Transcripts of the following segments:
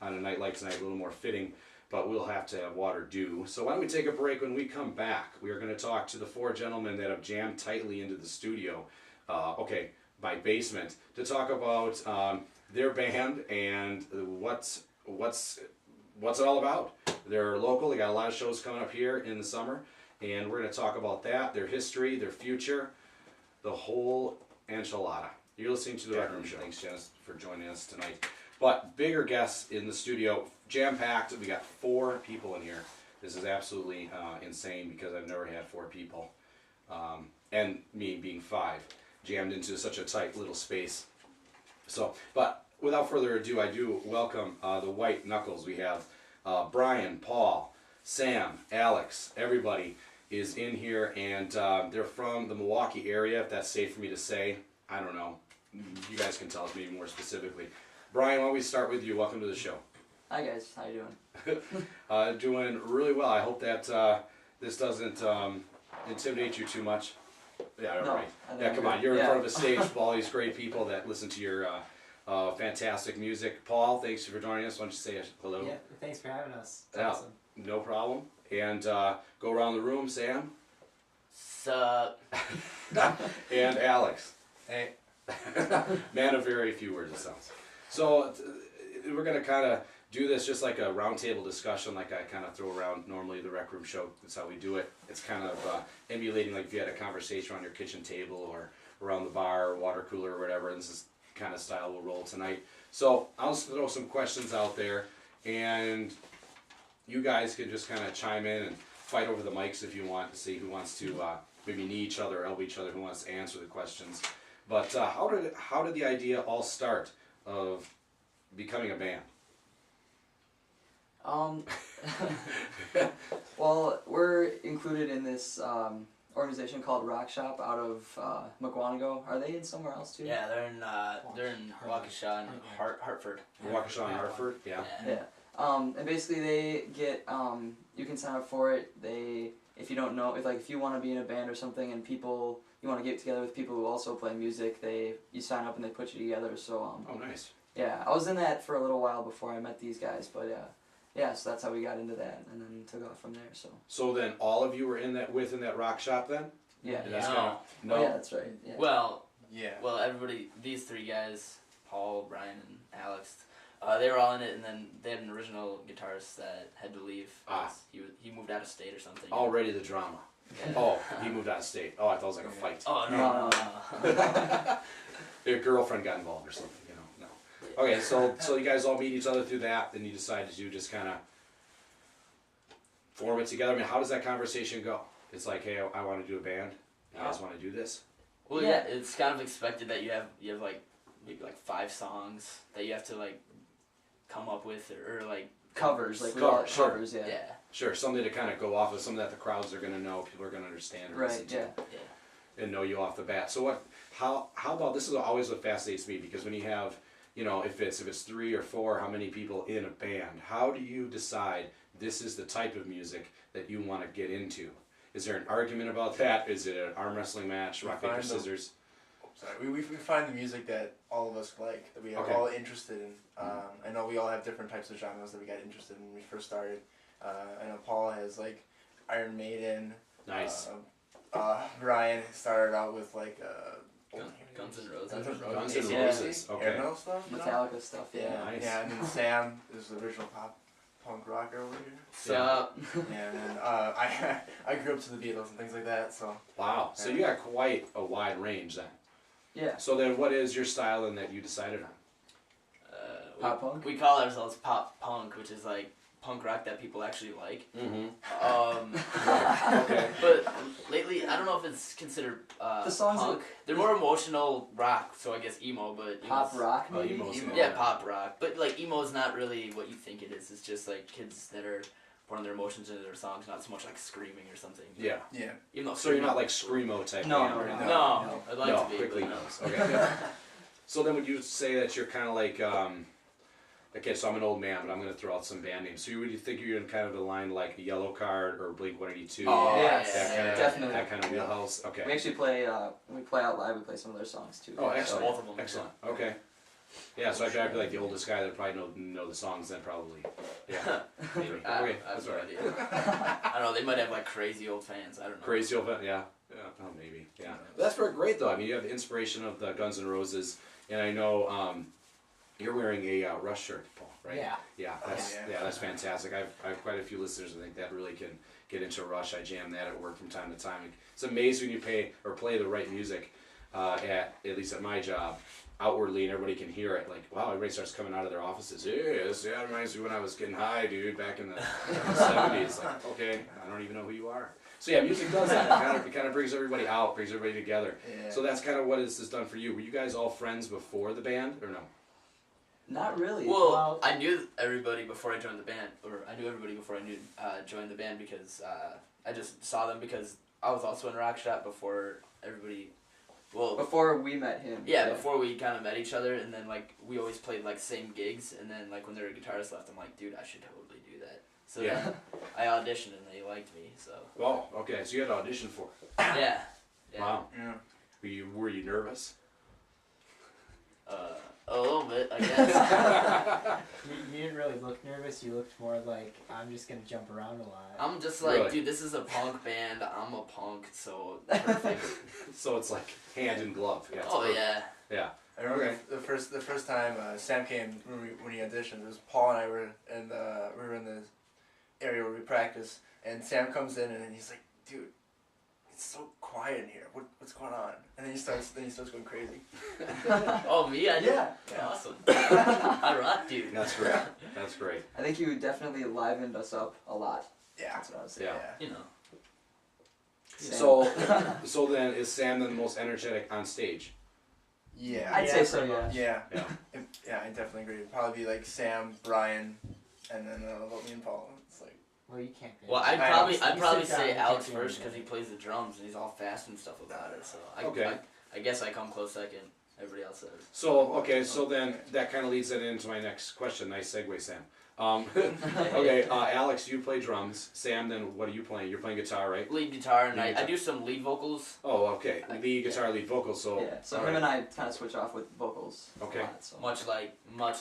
on a night like tonight, a little more fitting, but we'll have to have water due. So why don't we take a break? When we come back, we are going to talk to the four gentlemen that have jammed tightly into the studio, my basement, to talk about their band and what's it all about. They're local. They got a lot of shows coming up here in the summer, and we're going to talk about that, their history, their future, the whole enchilada. You're listening to the Rec Room Show. Thanks, Janice, for joining us tonight. But bigger guests in the studio, jam-packed. We got 4 people in here. This is absolutely insane because I've never had 4 people, and me being 5, jammed into such a tight little space. So, but without further ado, I do welcome the White Knuckles. We have Brian, Paul, Sam, Alex, everybody is in here, and they're from the Milwaukee area, if that's safe for me to say. I don't know. You guys can tell us maybe more specifically. Brian, why don't we start with you? Welcome to the show. Hi guys, how you doing? Doing really well. I hope that this doesn't intimidate you too much. Yeah, no, right. Yeah, come on. You're in front of a stage with all these great people that listen to your fantastic music. Paul, thanks for joining us. Why don't you say hello? Yeah, thanks for having us. It's yeah, awesome. No problem. And go around the room, Sam. Sup? And Alex. Hey. Man of very few words, it sounds. So we're going to kind of do this just like a roundtable discussion, like I kind of throw around normally the Rec Room Show. That's how we do it. It's kind of emulating like if you had a conversation around your kitchen table or around the bar or water cooler or whatever. And this is the kind of style we'll roll tonight. So I'll just throw some questions out there, and you guys can just kind of chime in and fight over the mics if you want to see who wants to maybe knee each other or elbow each other, who wants to answer the questions. But how did the idea all start of becoming a band? Well, we're included in this organization called Rock Shop out of Mukwonago. Are they in somewhere else too? Yeah, they're in Waukesha and Hartford. Waukesha and Hartford, yeah. Yeah. And basically they get you can sign up for it. If you don't know, if you want to be in a band or something and you want to get together with people who also play music, you sign up and they put you together. So oh, nice. Yeah, I was in that for a little while before I met these guys, but yeah, so that's how we got into that, and then took off from there. So then all of you were in that rock shop then? Yeah. And that's No. no. Oh, yeah, that's right. Yeah. Well, Yeah. Well, everybody, these 3 guys, Paul, Brian, and Alex, they were all in it, and then they had an original guitarist that had to leave. He moved out of state or something. Already the drama. Yeah. Oh, he moved out of state. Oh, I thought it was like a fight. Oh, no. Your girlfriend got involved or something, no. Okay, so you guys all meet each other through that, then you decide to just kind of form it together. I mean, how does that conversation go? It's like, hey, I want to do a band. You guys want to do this? Well, yeah, it's kind of expected that you have like maybe like 5 songs that you have to like come up with or like covers, like covers, yeah. Yeah. Sure, something to kind of go off of, something that the crowds are going to know, people are going to understand, or listen to, Yeah. and know you off the bat. So how about, this is always what fascinates me, because when you have, if it's 3 or 4, how many people in a band, how do you decide this is the type of music that you want to get into? Is there an argument about that? Is it an arm wrestling match, rock, paper, scissors? We find the music that all of us like, that we are all interested in. I know we all have different types of genres that we got interested in when we first started. I know Paul has like Iron Maiden. Nice. Ryan started out with like Guns N' Roses. Guns N' Roses. Okay. Air metal stuff. Metallica stuff. Yeah. Nice. Yeah, and then Sam is the original punk rocker over here. Sup? Yeah, and then I grew up to the Beatles and things like that. So. Wow. So you got quite a wide range then. Yeah. So then, what is your style then that you decided on? Pop punk? We call ourselves pop punk, which is like punk rock that people actually like. Mm-hmm. Okay. But lately, I don't know if it's considered the songs punk. They're more emotional rock, so I guess emo, but pop rock Oh, maybe. emo. Yeah, pop rock. But like emo is not really what you think it is. It's just like kids that are pouring their emotions into their songs, not so much like screaming or something. Yeah. Yeah. Even though So you're not like screamo type. No, band, no, right? No, I'd like No, to be. quickly but no. knows. Okay. So then would you say that you're kind of like, okay, so I'm an old man, but I'm going to throw out some band names. So would you think you're in kind of the line like Yellow Card or Blink-182? Oh, yes, that kind of, definitely. That kind of wheelhouse? Okay. We actually play, when we play out live, we play some of their songs too. Oh, excellent. Both of them. Excellent. Okay. Yeah, so I'd be like the oldest guy that probably know the songs then probably. Yeah. Maybe. Okay, I have that's no all right. idea. I don't know. They might have like crazy old fans. I don't know. Crazy old, yeah. Oh, maybe. Yeah. That's very great though. I mean, you have the inspiration of the Guns N' Roses, and I know you're wearing a Rush shirt, Paul, right? Yeah. Yeah, that's fantastic. I have quite a few listeners. I think that really can get into Rush. I jam that at work from time to time. It's amazing when you play the right music at least at my job. Outwardly, and everybody can hear it. Like, wow, everybody starts coming out of their offices. Yeah, reminds me when I was getting high, dude, back in the 70s. Like, okay, I don't even know who you are. So yeah, music does that. It kind of brings everybody out, brings everybody together. Yeah. So that's kind of what this has done for you. Were you guys all friends before the band, or no? Not really. Well, I knew everybody before I joined the band, or I knew everybody before I joined the band because I just saw them because I was also in Rock Shop before everybody. Well, before we met him. Yeah, before we kind of met each other, and then like we always played like same gigs, and then like when their guitarist left, I'm like, dude, I should totally do that. So then I auditioned and they liked me. So. Well, okay, so you had to audition for it. Yeah. Wow. Yeah. Were you nervous? A little bit, I guess. You didn't really look nervous. You looked more like, I'm just gonna jump around a lot. I'm just like, Really? dude, this is a punk band. I'm a punk, so perfect. So it's like hand in glove. Yeah. it's Oh perfect. yeah. Yeah. I remember Okay. the first time Sam came when he auditioned. It was Paul and I were in the area where we practice, and Sam comes in and he's like, "Dude, it's so quiet in here. What's going on?" And then he starts going crazy. Oh me, I did. Yeah. Awesome. I rock, dude. That's great. That's great. I think you definitely livened us up a lot. Yeah. That's what I was saying. Yeah. You know. Sam. So then is Sam the most energetic on stage? Yeah. I'd say so, yeah. Yeah. Yeah. Yeah, I definitely agree. It'd probably be like Sam, Brian, and then about me and Paul. It's like. Well, you can't. Be Well, I I'd know. probably You sit down, say you Alex can't do first because he anything. plays the drums and he's all fast and stuff about it. So Okay. I guess I come close second. Everybody else says. So okay, so then that kind of leads it into my next question. Nice segue, Sam. Okay, Alex, you play drums. Sam, then what are you playing? You're playing guitar, right? Lead guitar and Lead I guitar. do some lead vocals. Oh, okay. Lead guitar, lead vocal. So Yeah, so all him right. and I kind of switch off with vocals. Okay. A lot, so. Much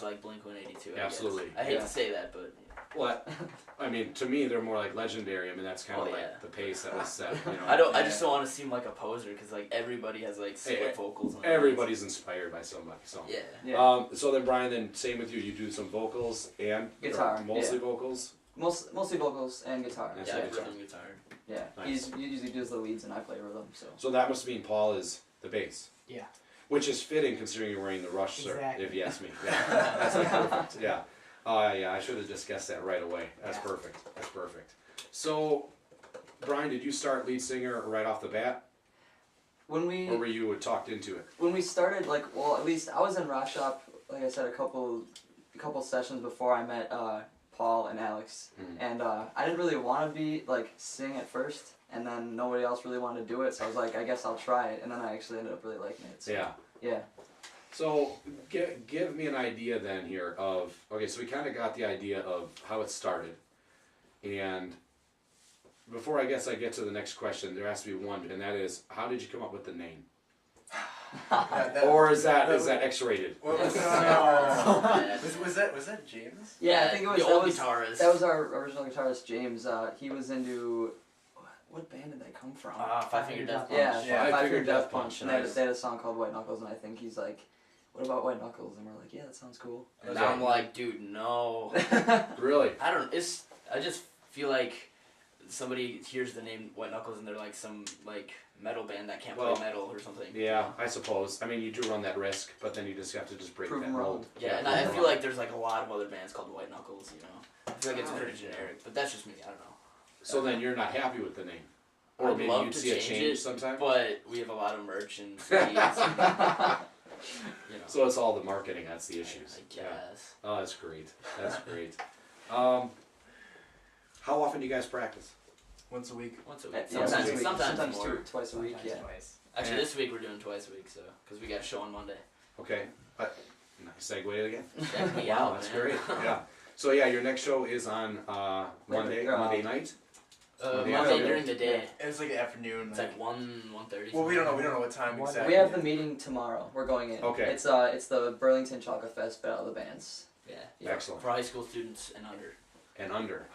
like Blink-182. Absolutely. I hate Yeah. to say that, but What? I mean, to me, they're more like legendary. I mean, that's kind of Oh, like yeah. the pace that was set. You know? I just don't want to seem like a poser because like everybody has like split vocals. On Everybody's inspired by somebody. So. Yeah. Yeah. So then, Brian, then same with you. You do some vocals and Guitar, or mostly yeah. vocals. Mostly vocals and guitar. That's Yeah, right. rhythm guitar. Yeah. Nice. He usually does the leads and I play rhythm. So. So that must mean Paul is the bass. Yeah. Which is fitting considering you're wearing the Rush shirt, Exactly. if you ask me. Yeah, that's like perfect. Yeah. Yeah, I should have just guessed that right away. That's Yeah. perfect. That's perfect. So, Brian, did you start lead singer right off the bat, When or were you talked into it? we started, like, well, at least I was in Rock Shop, like I said, a couple sessions before I met Paul and Alex, Mhm. and I didn't really want to be like sing at first, and then nobody else really wanted to do it, so I was like, I guess I'll try it, and then I actually ended up really liking it. So, Yeah. Yeah. So, give me an idea then here of, okay, so we kind of got the idea of how it started, and before I guess I get to the next question, there has to be one, and that is, how did you come up with the name? Or is that X-rated? What was, Yeah. was that James? Yeah, I think it was the that old was guitarist. that was our original guitarist James. He was into what band did they come from? Five Finger Death Punch. Yeah, Yeah. Five Five Finger Finger Death Death Punch. Punch, And they nice. had a song called White Knuckles, and I think he's like, "What about White Knuckles?" And we're like, "Yeah, that sounds cool." And I'm like, dude, no. Really? I don't. I just feel like somebody hears the name White Knuckles and they're like some like metal band that can't Well, play metal or something. Yeah, I suppose. I mean, you do run that risk, but then you just have to just break Prove that 'em mold. wrong. Yeah, and I feel like there's like a lot of other bands called White Knuckles. You know, I feel like it's pretty generic, but that's just me. I don't know. So then you're not happy with the name, or I'd maybe love you'd to see a change change it, sometime. But we have a lot of merch and CDs. You know. So it's all the marketing. That's the issues. I guess. Oh, that's great. That's great. How often do you guys practice? Once a week. Once a week. Yeah, Sometimes once a week. Sometimes more. Twice a week. Sometimes Yeah. twice. Actually, And- this week we're doing twice a week, so because we got a show on Monday. Okay. Nice segue again. Check me Wow, out, that's man. great. Yeah. So yeah, your next show is on Monday Labor- Monday night. the Monday afternoon? during the day. It's like afternoon. It's like 1:30. Well, we don't know. We don't know what time One- exactly. We have the meeting tomorrow. We're going in. Okay. It's the Burlington Chocolate Fest Battle of the Bands. Yeah. Yeah. Excellent. For high school students and under. And under.